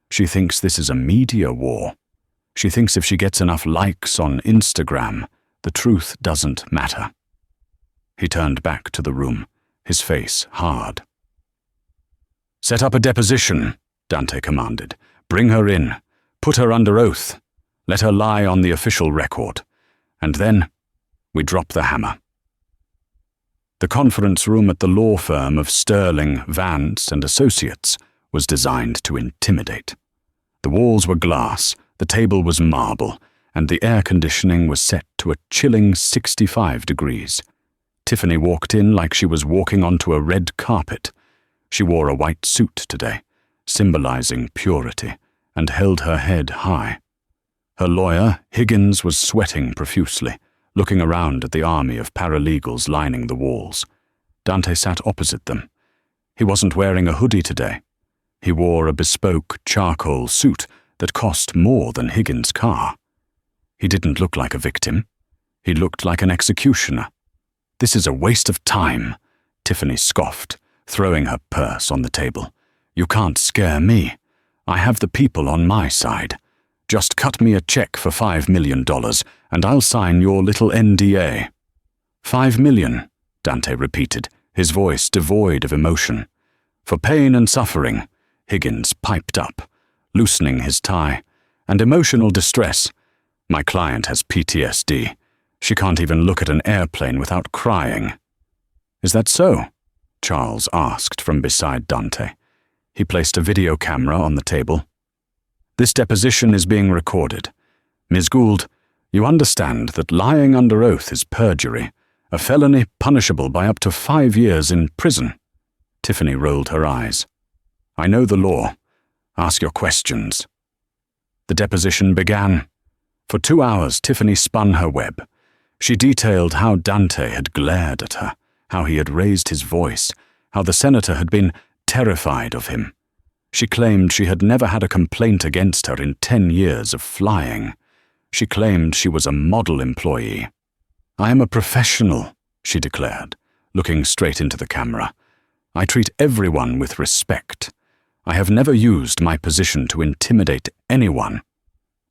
"She thinks this is a media war. She thinks if she gets enough likes on Instagram, the truth doesn't matter." He turned back to the room, his face hard. "Set up a deposition," Dante commanded. "Bring her in. Put her under oath. Let her lie on the official record. And then we drop the hammer." The conference room at the law firm of Sterling, Vance and Associates was designed to intimidate. The walls were glass, the table was marble, and the air conditioning was set to a chilling 65 degrees. Tiffany walked in like she was walking onto a red carpet. She wore a white suit today, symbolizing purity, and held her head high. Her lawyer, Higgins, was sweating profusely, looking around at the army of paralegals lining the walls. Dante sat opposite them. He wasn't wearing a hoodie today. He wore a bespoke charcoal suit that cost more than Higgins' car. He didn't look like a victim. He looked like an executioner. "This is a waste of time," Tiffany scoffed, throwing her purse on the table. "You can't scare me. I have the people on my side. Just cut me a check for $5 million, and I'll sign your little NDA. $5 million, Dante repeated, his voice devoid of emotion. For pain and suffering, Higgins piped up, loosening his tie, and emotional distress. My client has PTSD. She can't even look at an airplane without crying. Is that so? Charles asked from beside Dante. He placed a video camera on the table. This deposition is being recorded. Ms. Gould, you understand that lying under oath is perjury, a felony punishable by up to 5 years in prison. Tiffany rolled her eyes. I know the law. Ask your questions. The deposition began. For 2 hours, Tiffany spun her web. She detailed how Dante had glared at her, how he had raised his voice, how the senator had been terrified of him. She claimed she had never had a complaint against her in 10 years of flying. She claimed she was a model employee. I am a professional, she declared, looking straight into the camera. I treat everyone with respect. I have never used my position to intimidate anyone.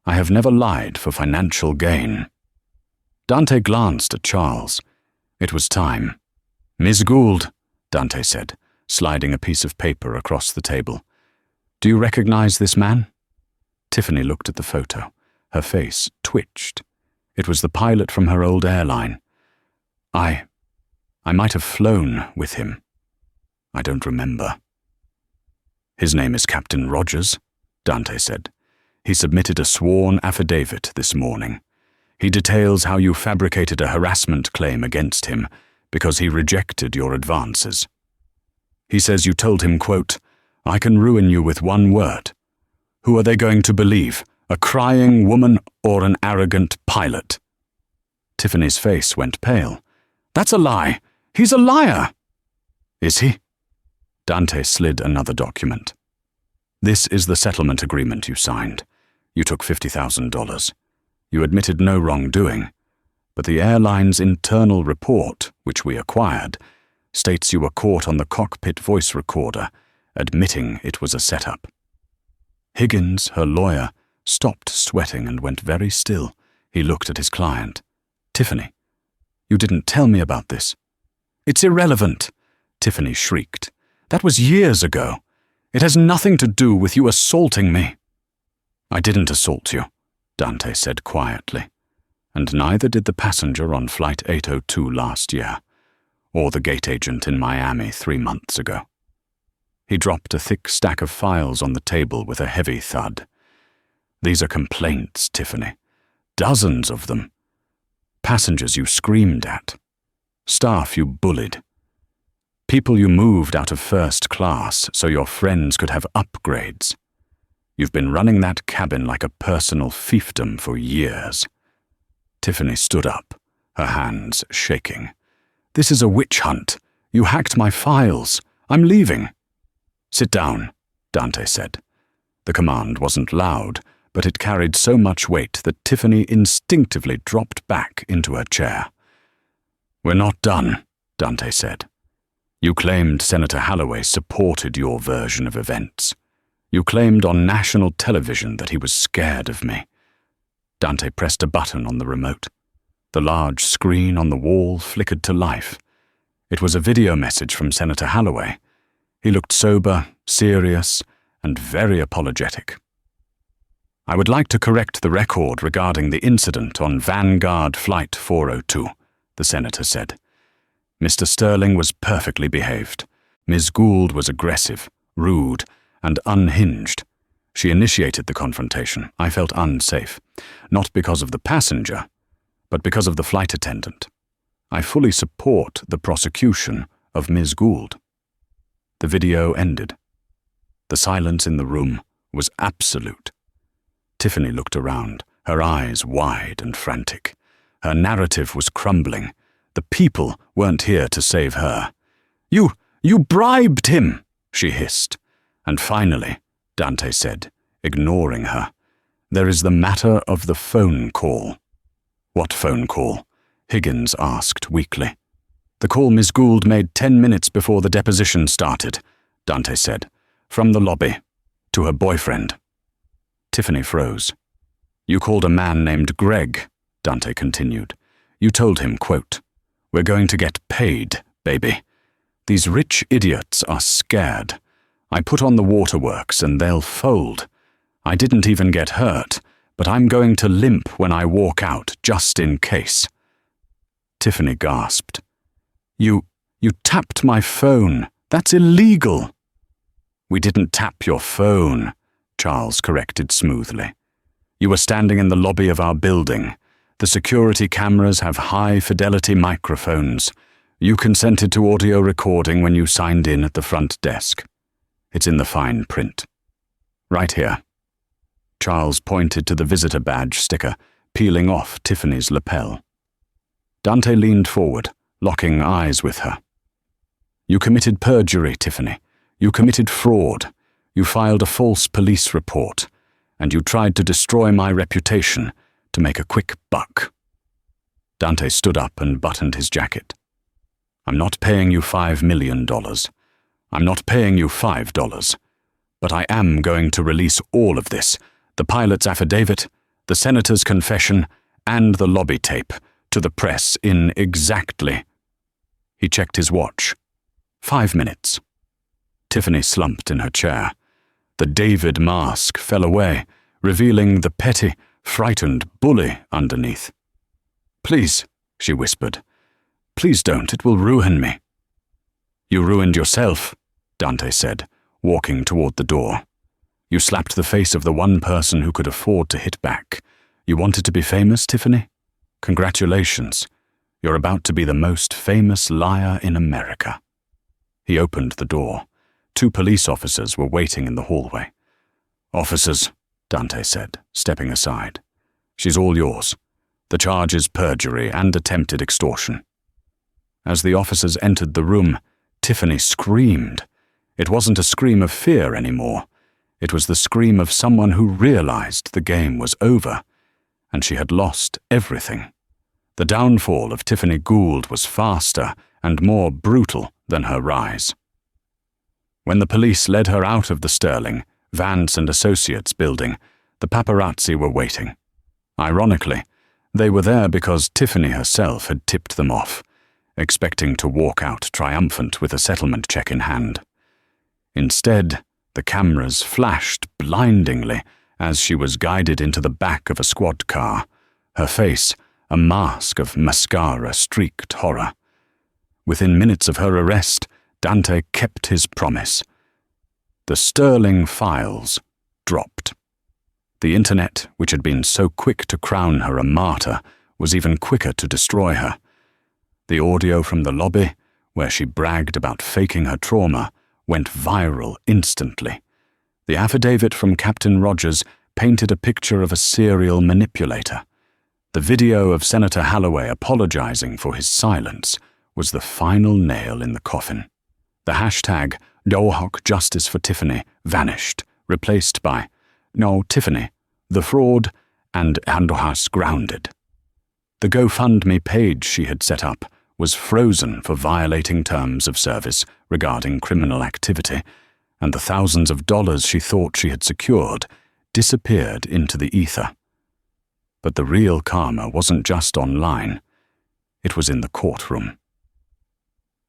I have never lied for financial gain. Dante glanced at Charles. It was time. Ms. Gould, Dante said, sliding a piece of paper across the table. Do you recognize this man? Tiffany looked at the photo. Her face twitched. It was the pilot from her old airline. I might have flown with him. I don't remember. His name is Captain Rogers, Dante said. He submitted a sworn affidavit this morning. He details how you fabricated a harassment claim against him because he rejected your advances. He says you told him, quote, I can ruin you with one word. Who are they going to believe, a crying woman or an arrogant pilot? Tiffany's face went pale. That's a lie. He's a liar. Is he? Dante slid another document. This is the settlement agreement you signed. You took $50,000. You admitted no wrongdoing, but the airline's internal report, which we acquired, states you were caught on the cockpit voice recorder, admitting it was a setup. Higgins, her lawyer, stopped sweating and went very still. He looked at his client. Tiffany, you didn't tell me about this. It's irrelevant, Tiffany shrieked. That was years ago. It has nothing to do with you assaulting me. I didn't assault you, Dante said quietly, and neither did the passenger on Flight 802 last year, or the gate agent in Miami 3 months ago. He dropped a thick stack of files on the table with a heavy thud. These are complaints, Tiffany. Dozens of them. Passengers you screamed at. Staff you bullied. People you moved out of first class so your friends could have upgrades. You've been running that cabin like a personal fiefdom for years. Tiffany stood up, her hands shaking. This is a witch hunt. You hacked my files. I'm leaving. Sit down, Dante said. The command wasn't loud, but it carried so much weight that Tiffany instinctively dropped back into her chair. We're not done, Dante said. You claimed Senator Holloway supported your version of events. You claimed on national television that he was scared of me. Dante pressed a button on the remote. The large screen on the wall flickered to life. It was a video message from Senator Holloway. He looked sober, serious, and very apologetic. I would like to correct the record regarding the incident on Vanguard Flight 402, the senator said. Mr. Sterling was perfectly behaved. Ms. Gould was aggressive, rude, and unhinged. She initiated the confrontation. I felt unsafe, not because of the passenger, but because of the flight attendant. I fully support the prosecution of Ms. Gould. The video ended. The silence in the room was absolute. Tiffany looked around, her eyes wide and frantic. Her narrative was crumbling. The people weren't here to save her. You bribed him, she hissed. And finally, Dante said, ignoring her, there is the matter of the phone call. What phone call? Higgins asked weakly. The call Miss Gould made 10 minutes before the deposition started, Dante said, from the lobby, to her boyfriend. Tiffany froze. You called a man named Greg, Dante continued. You told him, quote, "We're going to get paid, baby. These rich idiots are scared. I put on the waterworks and they'll fold. I didn't even get hurt, but I'm going to limp when I walk out, just in case." Tiffany gasped. You tapped my phone. That's illegal." "We didn't tap your phone," Charles corrected smoothly. "You were standing in the lobby of our building. The security cameras have high-fidelity microphones. You consented to audio recording when you signed in at the front desk. It's in the fine print. Right here." Charles pointed to the visitor badge sticker, peeling off Tiffany's lapel. Dante leaned forward, locking eyes with her. "You committed perjury, Tiffany. You committed fraud. You filed a false police report. And you tried to destroy my reputation to make a quick buck." Dante stood up and buttoned his jacket. "I'm not paying you $5 million. I'm not paying you $5. But I am going to release all of this, the pilot's affidavit, the senator's confession, and the lobby tape, to the press in exactly—" He checked his watch. 5 minutes. Tiffany slumped in her chair. The David mask fell away, revealing the petty, frightened bully underneath. "Please," she whispered. "Please don't, it will ruin me." "You ruined yourself," Dante said, walking toward the door. "You slapped the face of the one person who could afford to hit back. You wanted to be famous, Tiffany? Congratulations. You're about to be the most famous liar in America." He opened the door. 2 police officers were waiting in the hallway. "Officers," Dante said, stepping aside. "She's all yours. The charge is perjury and attempted extortion." As the officers entered the room, Tiffany screamed. It wasn't a scream of fear anymore. It was the scream of someone who realized the game was over, and she had lost everything. The downfall of Tiffany Gould was faster and more brutal than her rise. When the police led her out of the Sterling, Vance and Associates building, the paparazzi were waiting. Ironically, they were there because Tiffany herself had tipped them off, expecting to walk out triumphant with a settlement check in hand. Instead, the cameras flashed blindingly as she was guided into the back of a squad car, her face a mask of mascara-streaked horror. Within minutes of her arrest, Dante kept his promise. The Sterling files dropped. The internet, which had been so quick to crown her a martyr, was even quicker to destroy her. The audio from the lobby, where she bragged about faking her trauma, went viral instantly. The affidavit from Captain Rogers painted a picture of a serial manipulator. The video of Senator Holloway apologizing for his silence was the final nail in the coffin. The hashtag #Dohawk Justice for Tiffany vanished, replaced by No Tiffany, the fraud, and Andohas grounded. The GoFundMe page she had set up was frozen for violating terms of service regarding criminal activity, and the thousands of dollars she thought she had secured disappeared into the ether. But the real karma wasn't just online. It was in the courtroom.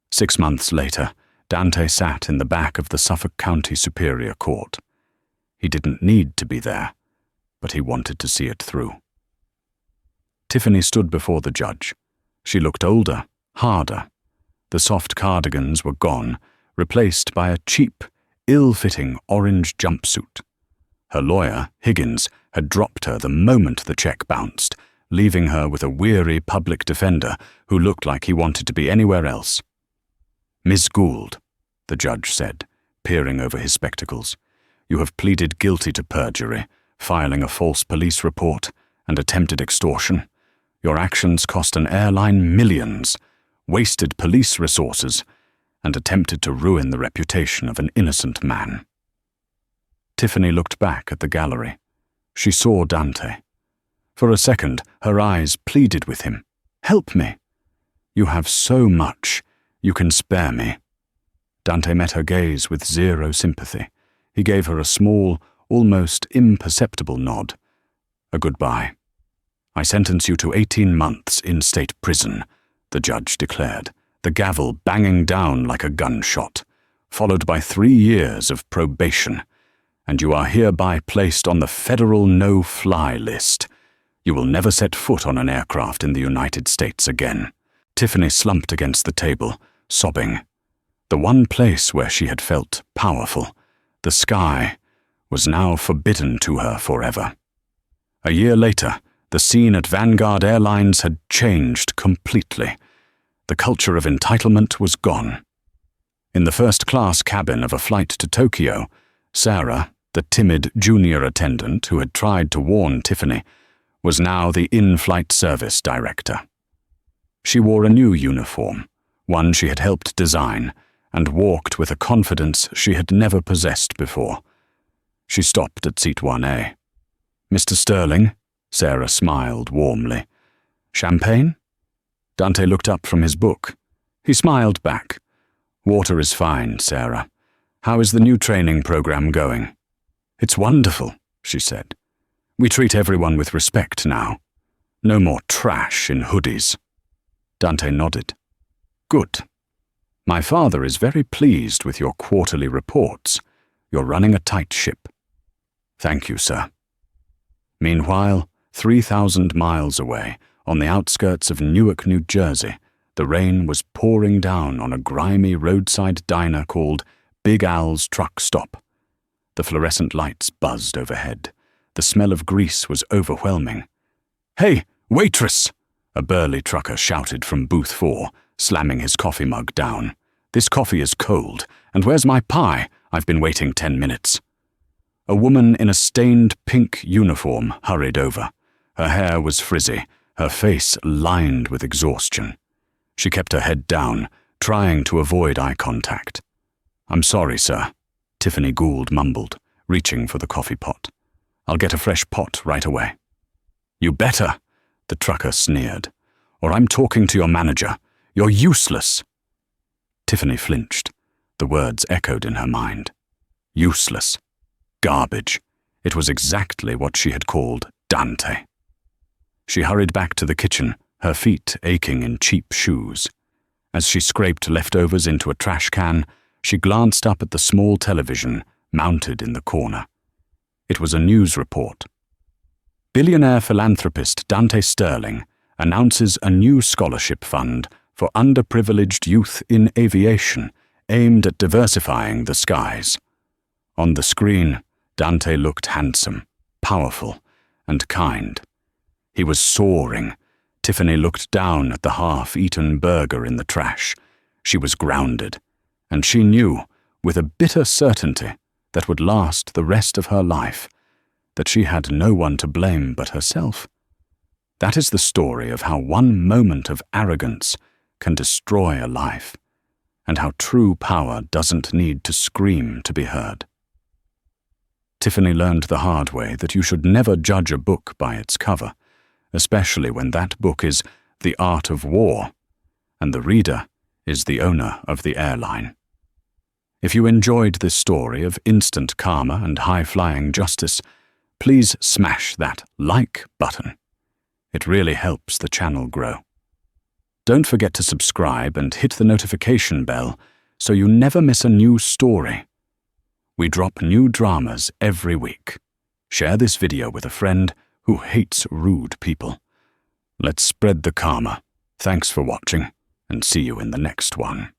6 months later, Dante sat in the back of the Suffolk County Superior Court. He didn't need to be there, but he wanted to see it through. Tiffany stood before the judge. She looked older, harder. The soft cardigans were gone, replaced by a cheap, ill-fitting orange jumpsuit. Her lawyer, Higgins, had dropped her the moment the check bounced, leaving her with a weary public defender who looked like he wanted to be anywhere else. "Miss Gould," the judge said, peering over his spectacles, "you have pleaded guilty to perjury, filing a false police report, and attempted extortion. Your actions cost an airline millions, wasted police resources, and attempted to ruin the reputation of an innocent man." Tiffany looked back at the gallery. She saw Dante. For a second, her eyes pleaded with him. "Help me. You have so much. You can spare me." Dante met her gaze with zero sympathy. He gave her a small, almost imperceptible nod. a goodbye. I sentence you to 18 months in state prison, the judge declared, the gavel banging down like a gunshot, followed by 3 years of probation, and you are hereby placed on the federal no-fly list. You will never set foot on an aircraft in the United States again. Tiffany slumped against the table, sobbing. The one place where she had felt powerful, the sky, was now forbidden to her forever. A year later, the scene at Vanguard Airlines had changed completely. The culture of entitlement was gone. In the first-class cabin of a flight to Tokyo, Sarah, the timid junior attendant who had tried to warn Tiffany, was now the in-flight service director. She wore a new uniform, one she had helped design, and walked with a confidence she had never possessed before. She stopped at seat 1A. "Mr. Sterling?" Sarah smiled warmly. "Champagne?" Dante looked up from his book. He smiled back. "Water is fine, Sarah. How is the new training program going?" "It's wonderful," she said. "We treat everyone with respect now. No more trash in hoodies." Dante nodded. "Good. My father is very pleased with your quarterly reports. You're running a tight ship." "Thank you, sir." Meanwhile, 3,000 miles away, on the outskirts of Newark, New Jersey, the rain was pouring down on a grimy roadside diner called Big Al's Truck Stop. The fluorescent lights buzzed overhead. The smell of grease was overwhelming. "Hey, waitress!" a burly trucker shouted from booth 4, slamming his coffee mug down. "This coffee is cold, and where's my pie? I've been waiting 10 minutes. A woman in a stained pink uniform hurried over. Her hair was frizzy, her face lined with exhaustion. She kept her head down, trying to avoid eye contact. "I'm sorry, sir," Tiffany Gould mumbled, reaching for the coffee pot. "I'll get a fresh pot right away." "You better," the trucker sneered. "Or I'm talking to your manager. You're useless." Tiffany flinched. The words echoed in her mind. Useless. Garbage. It was exactly what she had called Dante. She hurried back to the kitchen, her feet aching in cheap shoes. As she scraped leftovers into a trash can, she glanced up at the small television mounted in the corner. It was a news report. Billionaire philanthropist Dante Sterling announces a new scholarship fund for underprivileged youth in aviation aimed at diversifying the skies. On the screen, Dante looked handsome, powerful, and kind. He was soaring. Tiffany looked down at the half-eaten burger in the trash. She was grounded, and she knew, with a bitter certainty that would last the rest of her life, that she had no one to blame but herself. That is the story of how one moment of arrogance can destroy a life, and how true power doesn't need to scream to be heard. Tiffany learned the hard way that you should never judge a book by its cover, especially when that book is The Art of War, and the reader is the owner of the airline. If you enjoyed this story of instant karma and high-flying justice, please smash that like button. It really helps the channel grow. Don't forget to subscribe and hit the notification bell so you never miss a new story. We drop new dramas every week. Share this video with a friend who hates rude people. Let's spread the karma. Thanks for watching, and see you in the next one.